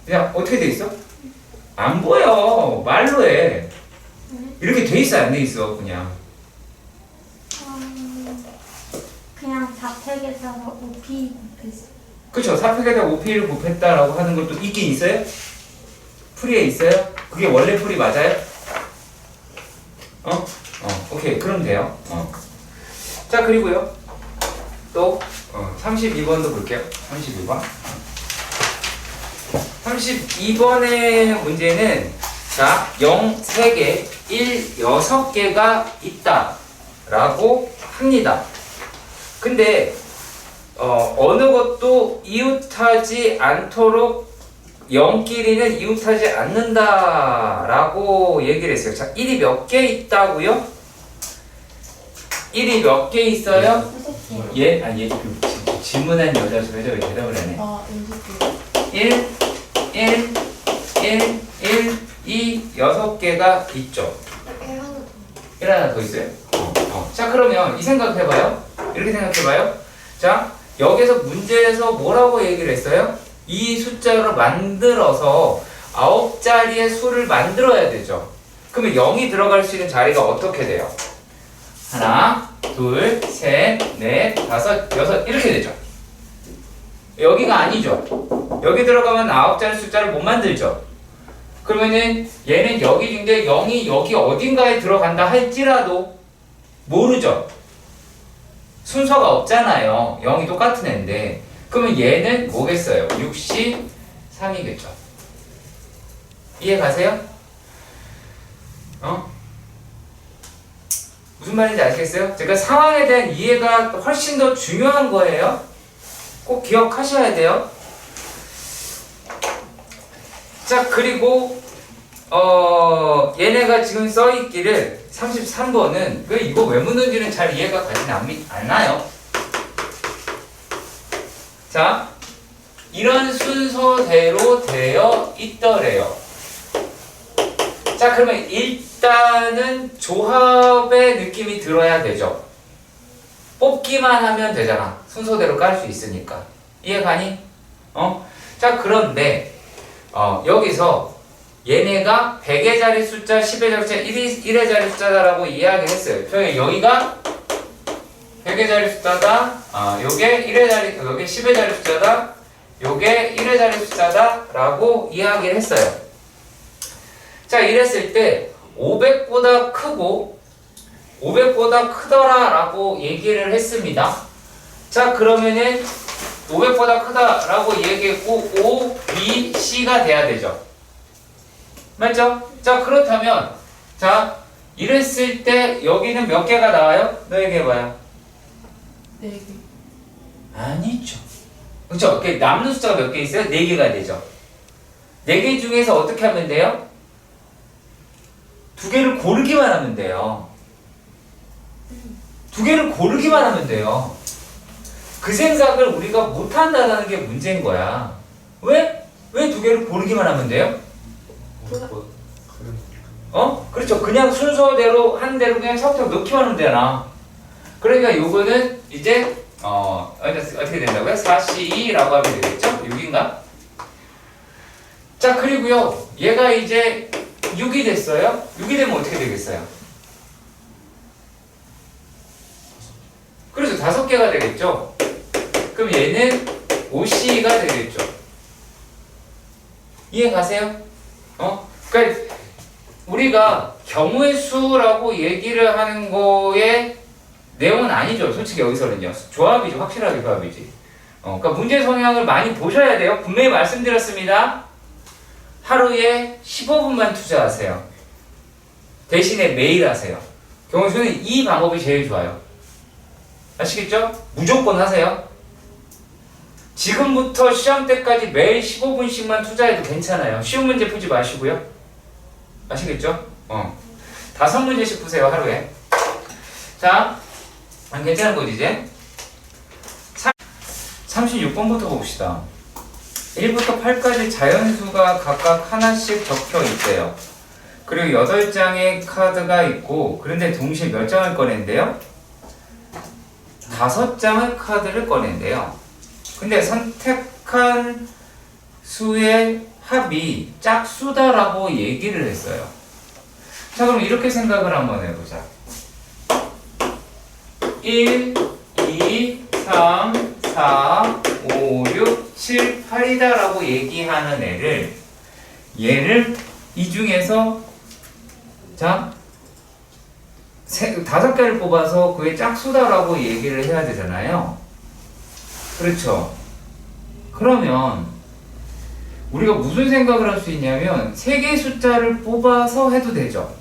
A: 그냥 어떻게 돼 있어? 안 보여. 말로 해. 이렇게 돼 있어, 안 돼 있어, 그냥.
C: 그냥 자택에서 OP 곱했어.
A: 그쵸. 4팩에다 OP를 곱했다라고 하는 것도 있긴 있어요? 풀이에 있어요? 그게 원래 풀이 맞아요? 오케이. 그럼 돼요. 자, 그리고요. 또 32번도 볼게요. 32번. 32번의 문제는 자, 0 3개, 1 6개가 있다 라고 합니다. 근데 어느 것도 이웃하지 않도록 0끼리는 이웃하지 않는다 라고 얘기를 했어요. 자, 1이 몇 개 있다고요? 1이 몇 개 있어요?
C: 6개.
A: 질문한 여자서 왜 대답을 안 해?
D: 20개.
A: 1, 2, 6개가 있죠. 1 하나 더 있어요. 자, 그러면 이 생각 해봐요. 이렇게 생각해봐요. 자, 여기서 문제에서 뭐라고 얘기를 했어요? 이 숫자로 만들어서 9자리의 수를 만들어야 되죠. 그러면 0이 들어갈 수 있는 자리가 어떻게 돼요? 하나, 둘, 셋, 넷, 다섯, 여섯 이렇게 되죠. 여기가 아니죠. 여기 들어가면 9자리 숫자를 못 만들죠. 그러면은 얘는 여기 중에 0이 여기 어딘가에 들어간다 할지라도 모르죠. 순서가 없잖아요. 0이 똑같은 애인데. 그러면 얘는 뭐겠어요? 63이겠죠. 이해 가세요? 무슨 말인지 아시겠어요? 제가 상황에 대한 이해가 훨씬 더 중요한 거예요. 꼭 기억하셔야 돼요. 자, 그리고 얘네가 지금 써있기를 33번은 왜 이거 왜 묻는지는 잘 이해가 가진 않나요? 자, 이런 순서대로 되어 있더래요. 자, 그러면 일단은 조합의 느낌이 들어야 되죠. 뽑기만 하면 되잖아. 순서대로 깔 수 있으니까. 이해가니? 자, 그런데 여기서 얘네가 100의 자리 숫자, 10의 자리 숫자, 1의 자리 숫자다라고 이야기를 했어요. 저희 여기가 100의 자리 숫자다. 요게 1의 자리, 요게 10의 자리 숫자다. 요게 1의 자리 숫자다 라고 이야기를 했어요. 자, 이랬을 때 500보다 크고 500보다 크더라 라고 얘기를 했습니다. 자, 그러면은 500보다 크다 라고 얘기했고 O, B, C가 돼야 되죠. 맞죠? 자, 그렇다면 자, 이랬을 때 여기는 몇 개가 나와요? 너 얘기해봐요.
D: 4개.
A: 아니죠. 그렇죠? 남는 숫자가 몇 개 있어요? 4개가 되죠. 4개 중에서 어떻게 하면 돼요? 2개를 고르기만 하면 돼요. 두 개를 고르기만 하면 돼요. 그 생각을 우리가 못한다는 게 문제인 거야. 왜? 왜 두 개를 고르기만 하면 돼요? 그렇죠. 그냥 순서대로 한 대로 그냥 차곡차곡 넣기만 하면 되나. 그러니까 요거는 이제 어떻게 된다고요? 4C2라고 하면 되겠죠? 6인가? 자, 그리고요. 얘가 이제 6이 됐어요. 6이 되면 어떻게 되겠어요? 그렇죠. 5개가 되겠죠? 그럼 얘는 5C가 되겠죠? 이해 가세요? 그러니까 우리가 경우의 수라고 얘기를 하는 거에 내용은 아니죠. 솔직히 여기서는요. 조합이죠. 확실하게 조합이지. 그러니까 문제 성향을 많이 보셔야 돼요. 분명히 말씀드렸습니다. 하루에 15분만 투자하세요. 대신에 매일 하세요. 경우의 수는 이 방법이 제일 좋아요. 아시겠죠? 무조건 하세요. 지금부터 시험 때까지 매일 15분씩만 투자해도 괜찮아요. 쉬운 문제 풀지 마시고요. 아시겠죠? 5문제씩 푸세요, 하루에. 자, 괜찮은 거지, 이제? 36번부터 봅시다. 1부터 8까지 자연수가 각각 하나씩 적혀 있대요. 그리고 8장의 카드가 있고, 그런데 동시에 몇 장을 꺼낸대요? 5장의 카드를 꺼낸대요. 근데 선택한 수의 합이 짝수다라고 얘기를 했어요. 자, 그럼 이렇게 생각을 한번 해보자. 1, 2, 3, 4, 5, 6, 7, 8이다라고 얘기하는 얘를 이 중에서 자 5개를 뽑아서 그게 짝수다라고 얘기를 해야 되잖아요. 그렇죠? 그러면 우리가 무슨 생각을 할 수 있냐면 3개의 숫자를 뽑아서 해도 되죠.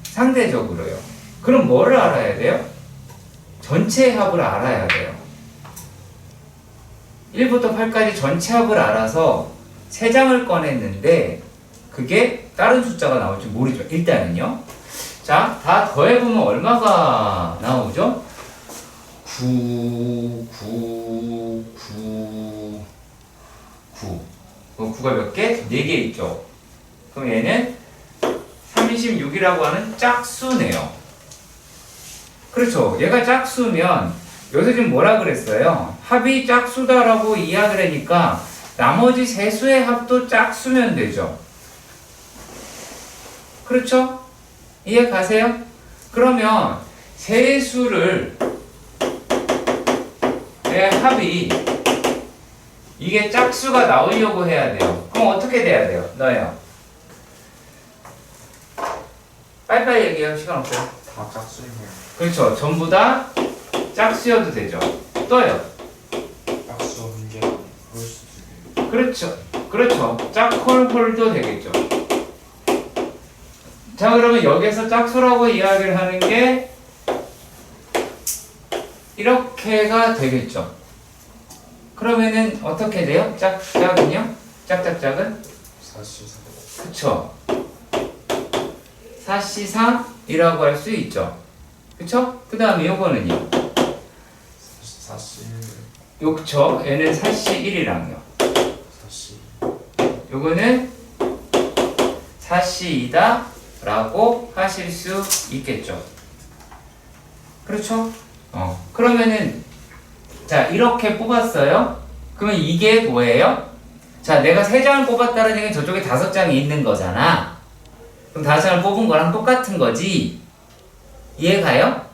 A: 상대적으로요. 그럼 뭐를 알아야 돼요? 전체 합을 알아야 돼요. 1부터 8까지 전체 합을 알아서 3장을 꺼냈는데 그게 다른 숫자가 나올지 모르죠. 일단은요. 자, 다 더해보면 얼마가 나오죠? 9, 9, 9, 9. 9가 몇 개? 4개 있죠. 그럼 얘는 36이라고 하는 짝수네요. 그렇죠. 얘가 짝수면 여기서 지금 뭐라 그랬어요? 합이 짝수다라고 이야기를 하니까 나머지 세 수의 합도 짝수면 되죠. 그렇죠? 이해 가세요? 그러면 세 수를 의 합이 이게 짝수가 나오려고 해야 돼요. 그럼 어떻게 돼야 돼요? 너요. 빨리빨리 얘기해요. 시간 없어요.
E: 다 짝수이네요.
A: 그렇죠. 전부 다 짝수여도 되죠. 또요.
E: 짝수 문제가 그럴 수도 있고.
A: 그렇죠. 그렇죠. 짝홀홀도 되겠죠. 자, 그러면 여기서 짝수라고 이야기를 하는 게 이렇게가 되겠죠. 그러면은 어떻게 돼요? 짝짝은요? 짝짝짝은?
E: 4C3.
A: 그쵸. 4C3이라고 할 수 있죠. 그쵸? 그 다음에 요거는요?
E: 4C1.
A: 그쵸. 얘는 4C1이랑요.
E: 4C.
A: 요거는 4C2다 라고 하실 수 있겠죠. 그렇죠? 그러면은 자, 이렇게 뽑았어요. 그러면 이게 뭐예요? 자, 내가 3장을 뽑았다는 얘기는 저쪽에 5장이 있는 거잖아. 그럼 5장을 뽑은 거랑 똑같은 거지. 이해가요?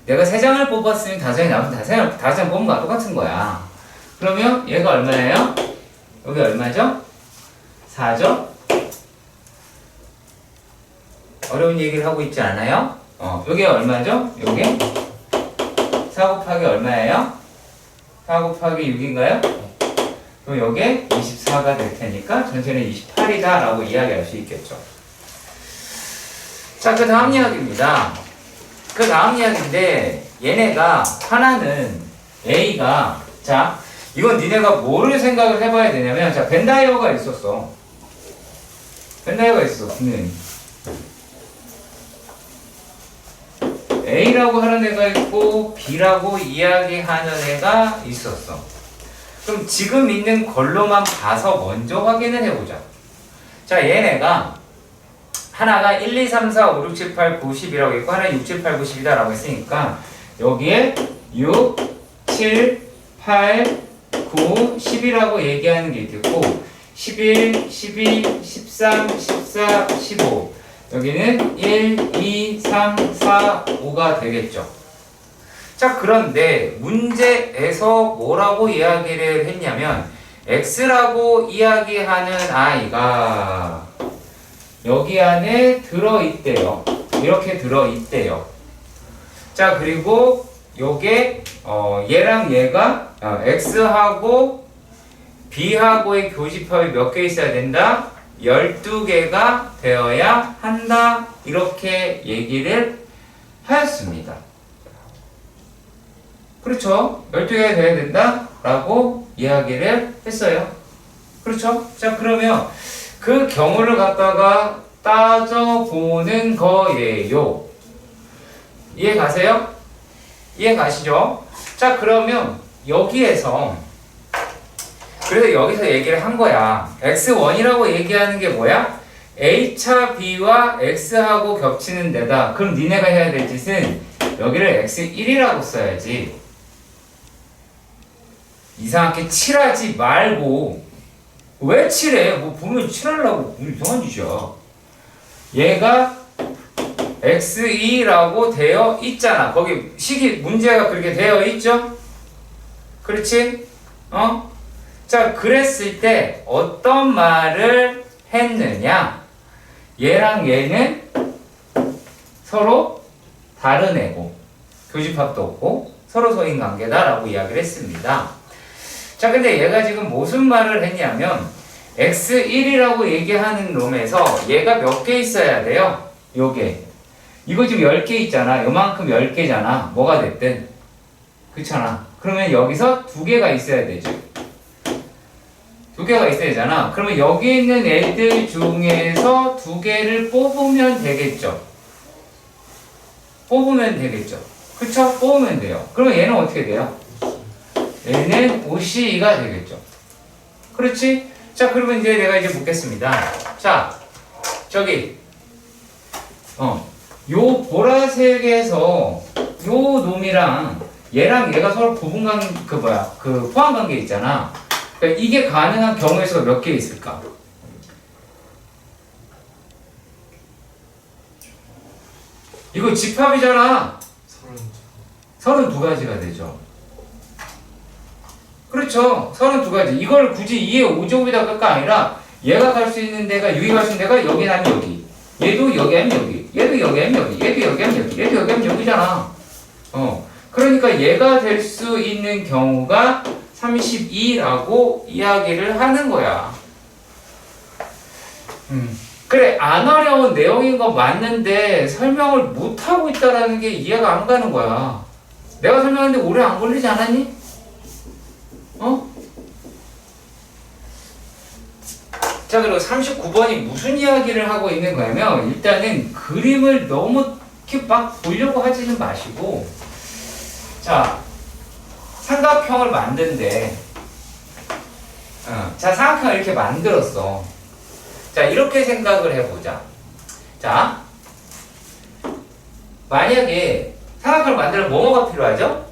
A: 내가 3장을 뽑았으면 5장이 나오면 5장 뽑은 거랑 똑같은 거야. 그러면 얘가 얼마예요? 여기 얼마죠? 4죠? 어려운 얘기를 하고 있지 않아요? 요게 얼마죠? 요게? 4 곱하기 얼마예요? 4 곱하기 6인가요? 그럼 요게 24가 될 테니까 전체는 28이다 라고 이야기할 수 있겠죠. 자, 그 다음 이야기입니다. 그 다음 이야기인데 얘네가 하나는 A가 자, 이건 니네가 뭐를 생각을 해봐야 되냐면 자, 벤다이어가 있었어. 벤다이어가 있어, 분명히. A라고 하는 애가 있고 B라고 이야기하는 애가 있었어. 그럼 지금 있는 걸로만 봐서 먼저 확인을 해보자. 자, 얘네가 하나가 1, 2, 3, 4, 5, 6, 7, 8, 9, 10이라고 있고 하나는 6, 7, 8, 9, 10이다 라고 했으니까 여기에 6, 7, 8, 9, 10이라고 얘기하는 게 있겠고 11, 12, 13, 14, 15 여기는 1, 2, 3, 4, 5가 되겠죠. 자, 그런데 문제에서 뭐라고 이야기를 했냐면 X라고 이야기하는 아이가 여기 안에 들어있대요. 이렇게 들어있대요. 자, 그리고 요게 얘랑 얘가 X하고 B하고의 교집합이 몇 개 있어야 된다? 12개가 되어야 한다. 이렇게 얘기를 하였습니다. 그렇죠? 12개가 되어야 된다. 라고 이야기를 했어요. 그렇죠? 자, 그러면 그 경우를 갖다가 따져보는 거예요. 이해 가세요? 이해 가시죠? 자, 그러면 여기에서 그래서 여기서 얘기를 한 거야. X1이라고 얘기하는 게 뭐야? A차 B와 X하고 겹치는 데다. 그럼 니네가 해야 될 짓은 여기를 X1이라고 써야지. 이상하게 칠하지 말고. 왜 칠해? 뭐 보면 칠하려고 이상한 짓이야. 얘가 X2라고 되어 있잖아. 거기 식이 문제가 그렇게 되어 있죠? 그렇지? 자, 그랬을 때 어떤 말을 했느냐? 얘랑 얘는 서로 다른 애고 교집합도 없고 서로 소인관계다라고 이야기를 했습니다. 자, 근데 얘가 지금 무슨 말을 했냐면 X1이라고 얘기하는 놈에서 얘가 몇 개 있어야 돼요? 요게 이거 지금 10개 있잖아. 요만큼 10개잖아. 뭐가 됐든 그렇잖아. 그러면 여기서 2개가 있어야 되죠. 2개가 있어야 되잖아. 그러면 여기 있는 애들 중에서 2개를 뽑으면 되겠죠. 뽑으면 되겠죠. 그쵸? 뽑으면 돼요. 그러면 얘는 어떻게 돼요? 얘는 OCE가 되겠죠. 그렇지? 자, 그러면 이제 내가 이제 묻겠습니다. 자, 저기 요 보라색에서 요 놈이랑 얘랑 얘가 서로 부분관 그 포함관계 있잖아. 그러니까 이게 가능한 경우의 수가 몇 개 있을까? 이거 집합이잖아. 32가지가 되죠. 그렇죠. 32가지. 이걸 굳이 2의 5제곱에다 끌까 아니라 얘가 갈 수 있는 데가 6이 갈 수 있는 데가 여기 아니면 여기. 얘도 여기 아니면 여기. 얘도 여기 아니면 여기. 얘도 여기 아니면 여기. 얘도 여기 아니면 여기잖아. 그러니까 얘가 될 수 있는 경우가 32라고 이야기를 하는 거야. 그래, 안 어려운 내용인 건 맞는데 설명을 못하고 있다라는 게 이해가 안 가는 거야. 내가 설명하는데 오래 안 걸리지 않았니? 자, 그리고 39번이 무슨 이야기를 하고 있는 거냐면 일단은 그림을 너무 이렇게 막 보려고 하지는 마시고 자, 삼각형을 만든대. 자, 삼각형을 이렇게 만들었어. 자, 이렇게 생각을 해보자. 자, 만약에 삼각형을 만들면 뭐가 필요하죠?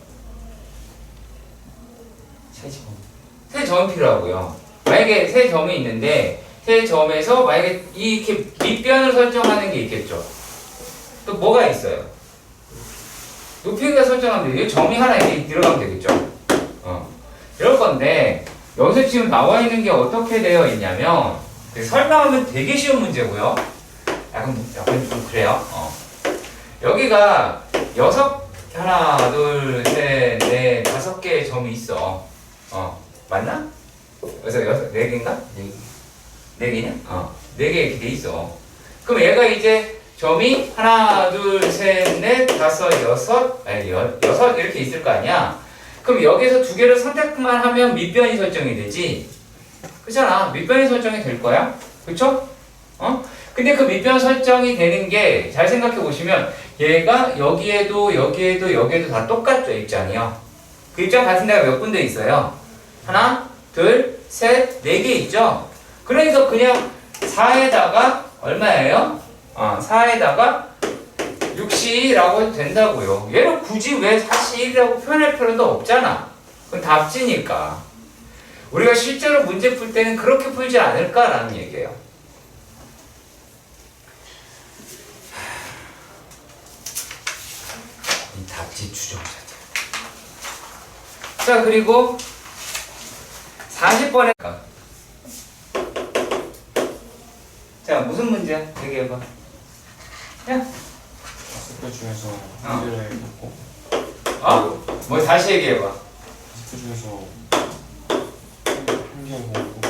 A: 세 점이 필요하고요. 만약에 세 점이 있는데 세 점에서 만약에 이렇게 밑변을 설정하는 게 있겠죠. 또 뭐가 있어요? 높이가 설정하면 돼요. 점이 하나 이렇게 들어가면 되겠죠. 이럴 건데 여기서 지금 나와 있는 게 어떻게 되어 있냐면 설명하면 되게 쉬운 문제고요. 약간 좀 그래요. 여기가 하나, 둘, 셋, 넷, 5개의 점이 있어. 맞나? 그래서 4개인가? 4개냐? 4개 이렇게 돼 있어. 그럼 얘가 이제 점이 하나, 둘, 셋, 넷, 5, 6 이렇게 있을 거 아니야? 그럼 여기서 2개를 선택만 하면 밑변이 설정이 되지? 그렇잖아. 밑변이 설정이 될 거야. 그쵸? 근데 그 밑변 설정이 되는 게 잘 생각해 보시면 얘가 여기에도 다 똑같죠, 입장이요. 그 입장 같은 데가 몇 군데 있어요? 하나, 둘, 셋, 네 개 있죠? 그러니까 그냥 4에다가 얼마예요? 4에다가 60이라고 해도 된다고요. 얘를 굳이 왜 41이라고 표현할 필요도 없잖아. 그건 답지니까. 우리가 실제로 문제 풀 때는 그렇게 풀지 않을까라는 얘기예요. 이 답지 추정자. 자, 그리고 40번에 자, 무슨 문제야? 얘기해봐. 야.
E: 학교 중에서 문제를 갖고
A: 뭐 다시 얘기해봐.
E: 학교 중에서 한 개를 보고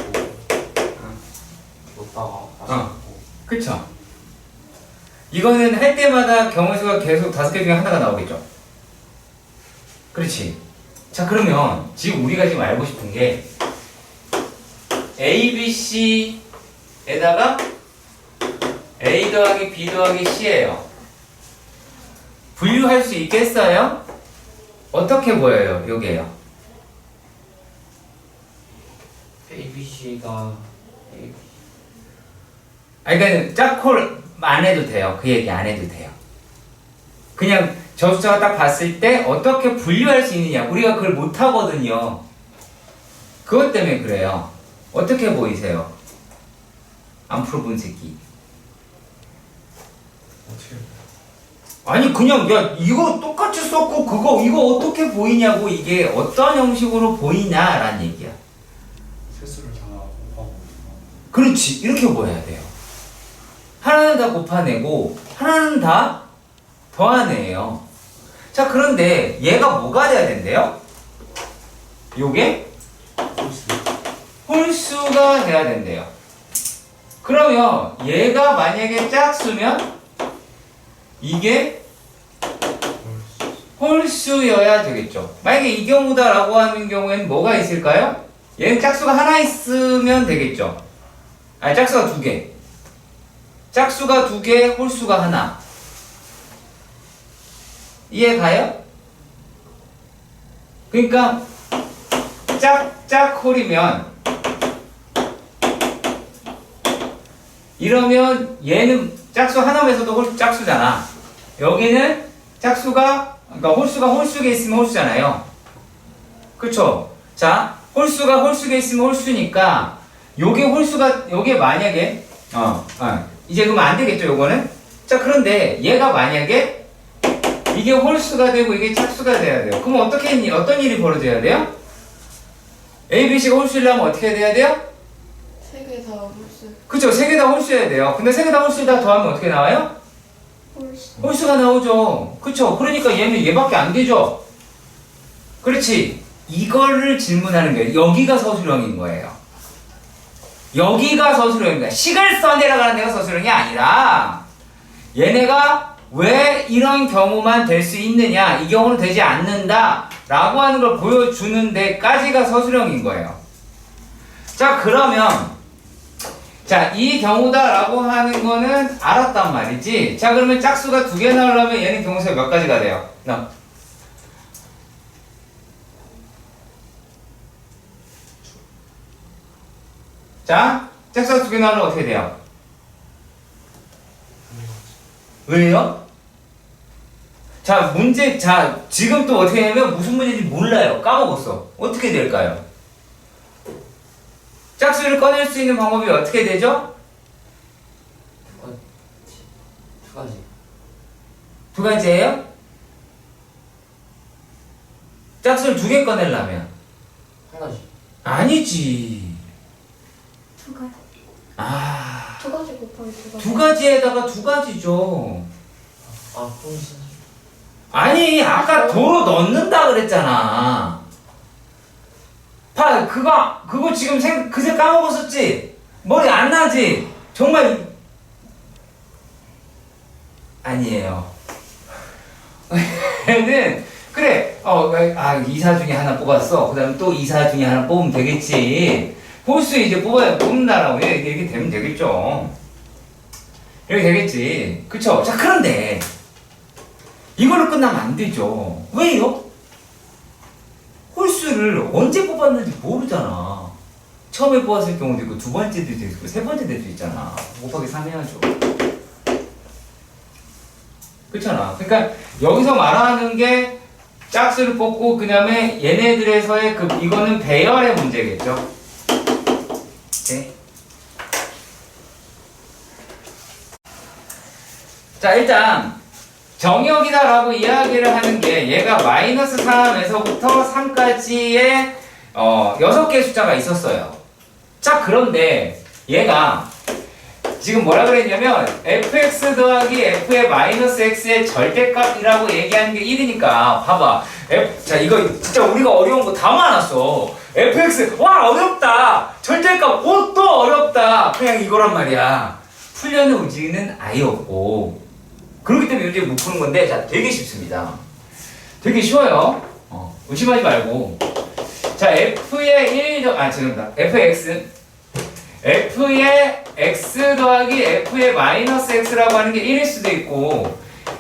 E: 놓다가 다시 보고
A: 그쵸? 이거는 할 때마다 경우의 수가 계속 5개 중에 하나가 나오겠죠? 그렇지? 자, 그러면 지금 우리가 지금 알고 싶은 게 A, B, C에다가 A 더하기 B 더하기 C예요. 분류할 수 있겠어요? 어떻게 보여요? 요게요.
B: ABC가
A: 그러니까 짝콜 안 해도 돼요. 그 얘기 안 해도 돼요. 그냥 저 숫자가 딱 봤을 때 어떻게 분류할 수 있느냐. 우리가 그걸 못 하거든요. 그것 때문에 그래요. 어떻게 보이세요? 안 풀어본 새끼.
E: 어떻게
A: 아니 그냥 야 이거 똑같이 썼고 그거 이거 어떻게 보이냐고. 이게 어떤 형식으로 보이냐라는 얘기야.
E: 세수를 다 곱하고
A: 그렇지. 이렇게 보여야 돼요. 하나는 다 곱하내고 하나는 다 더하네요. 자, 그런데 얘가 뭐가 돼야 된대요? 요게 홀수가 돼야 된대요. 그러면 얘가 만약에 짝수면 이게 홀수여야 되겠죠. 만약에 이 경우다라고 하는 경우에는 뭐가 있을까요? 얘는 짝수가 하나 있으면 되겠죠. 아니, 짝수가 2개. 짝수가 2개, 홀수가 하나. 이해 가요? 그러니까 짝짝홀이면 이러면 얘는 짝수 하나면서도 홀수 짝수잖아. 여기는 짝수가 그러니까 홀수가 홀수에 있으면 홀수잖아요. 그쵸? 자, 홀수가 홀수에 있으면 홀수니까 요게 홀수가 요게 만약에 이제 그러면 안 되겠죠, 요거는? 자, 그런데 얘가 만약에 이게 홀수가 되고 이게 짝수가 돼야 돼요. 그럼 어떤 일이 벌어져야 돼요? A, B, C가 홀수려면 어떻게 돼야 돼요?
D: 3개 다 홀수.
A: 그쵸, 3개 다 홀수여야 돼요. 근데 3개 다 홀수 다 더하면 어떻게 나와요?
C: 홀수.
A: 홀수가 나오죠. 그쵸? 그러니까 얘는 얘밖에 안 되죠. 그렇지. 이거를 질문하는 거예요. 여기가 서술형인 거예요. 여기가 서술형입니다. 식을 써내려가는 데가 서술형이 아니라 얘네가 왜 이런 경우만 될 수 있느냐, 이 경우는 되지 않는다 라고 하는 걸 보여주는 데까지가 서술형인 거예요. 자, 그러면 자, 이 경우다 라고 하는 거는 알았단 말이지. 자, 그러면 짝수가 2개 나오려면 얘는 경우수가 몇 가지가 돼요? 자, 짝수가 2개 나오려면 어떻게 돼요? 왜요? 자, 문제, 자, 지금 또 어떻게 하냐면 무슨 문제인지 몰라요. 까먹었어. 어떻게 될까요? 짝수를 꺼낼 수 있는 방법이 어떻게 되죠?
B: 두 가지.
A: 2가지예요? 짝수를 2개 꺼내려면?
B: 한 가지.
A: 아니지.
C: 2가지.
A: 아,
C: 2가지 곱하기 2가지.
A: 2가지에다가 2가지죠.
B: 아, 홀수.
A: 아니, 아까 도로 넣는다 그랬잖아. 봐, 그거 지금 그새 까먹었었지? 머리 안 나지? 정말, 아니에요. 얘는, 그래, 이사 중에 하나 뽑았어. 그 다음에 또 이사 중에 하나 뽑으면 되겠지. 홀수 이제 뽑는다라고. 이렇게 되면 되겠죠. 이렇게 되겠지. 그쵸? 자, 그런데, 이걸로 끝나면 안 되죠. 왜요? 홀수를 언제 뽑았는지 모르잖아. 처음에 뽑았을 경우도 있고 두 번째도 있고 세 번째 될 수 있잖아. 곱하기 3 해야죠. 그렇잖아. 그러니까 여기서 말하는 게 짝수를 뽑고 그 다음에 얘네들에서의 이거는 배열의 문제겠죠. 오케이. 자, 일단 정역이다라고 이야기를 하는 게 얘가 마이너스 3에서부터 3까지의 6개의 숫자가 있었어요. 자, 그런데 얘가 지금 뭐라 그랬냐면 fx 더하기 f의 마이너스 x의 절대값이라고 얘기하는 게 1이니까 봐봐. 자, 이거 진짜 우리가 어려운 거 다 많았어. fx 와 어렵다. 절대값 또 어렵다. 그냥 이거란 말이야. 풀려는 의지는 아예 없고 그렇기 때문에 문제 못 푸는 건데 자 되게 쉽습니다. 되게 쉬워요. 의심하지 말고 자 f의 1 죄송합니다. f의 x 더하기 f의 마이너스 x라고 하는 게 1일 수도 있고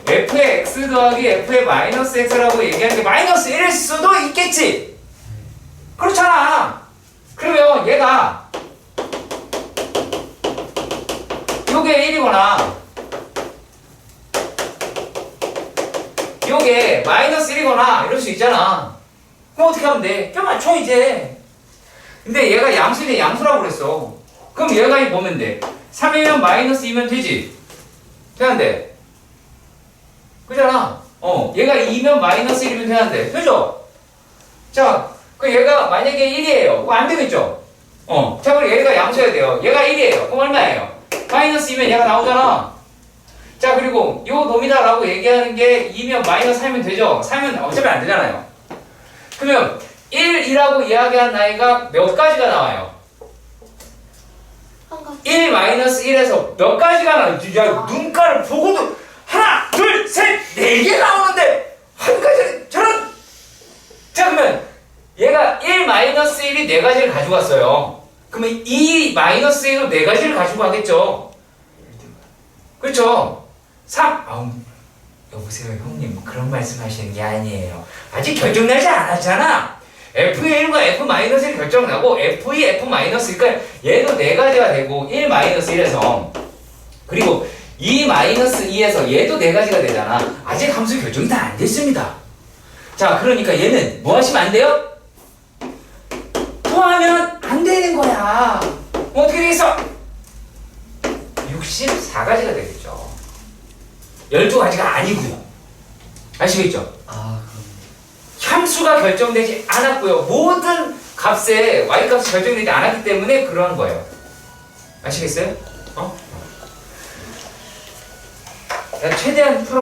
A: f의 x 더하기 f의 마이너스 x라고 얘기하는 게 마이너스 1일 수도 있겠지. 그렇잖아. 그러면 얘가 요게 1이거나 요게 마이너스 1이거나 이럴 수 있잖아. 그럼 어떻게 하면 돼? 껴 맞춰 이제. 근데 얘가 양수인데 양수라고 그랬어. 그럼 얘가 이 뭐면 돼? 3이면 마이너스 2면 되지? 되는데 그잖아. 얘가 2면 마이너스 1이면 되는데 되죠? 자, 그 얘가 만약에 1이에요. 그거 안 되겠죠? 자, 그럼 얘가 양수해야 돼요. 얘가 1이에요. 그럼 얼마예요? 마이너스 2면 얘가 나오잖아. 자, 그리고 요 놈이다라고 얘기하는 게 2면 마이너스 3이면 되죠? 3은 어차피 안 되잖아요. 그러면 1이라고 이야기한 나이가 몇 가지가 나와요?
D: 한 가지.
A: 1 마이너스 1에서 몇 가지가 나와요? 야, 눈가를 보고도 하나, 둘, 셋, 4개 나오는데 한 가지는 저런. 자, 그러면 얘가 1 마이너스 1이 4가지를 가지고 왔어요. 그러면 2 마이너스 1로 4가지를 가지고 가겠죠? 그렇죠? 3 여보세요 형님 그런 말씀 하시는 게 아니에요. 아직 결정나지 않았잖아. F1과 F-1이 결정나고 F2, F-1 그러니까 얘도 4가지가 되고 1 1에서 그리고 2 2에서 얘도 4가지가 되잖아. 아직 함수 결정이 다 안 됐습니다. 자, 그러니까 얘는 뭐 하시면 안 돼요? 더하면 안 되는 거야. 어떻게 되겠어? 64가지가 되겠죠. 12가지가 아니고요. 아시겠죠?
B: 아,
A: 함수가 결정되지 않았고요. 모든 값에 y값이 결정되지 않았기 때문에 그러한 거예요. 아시겠어요? 최대한 풀어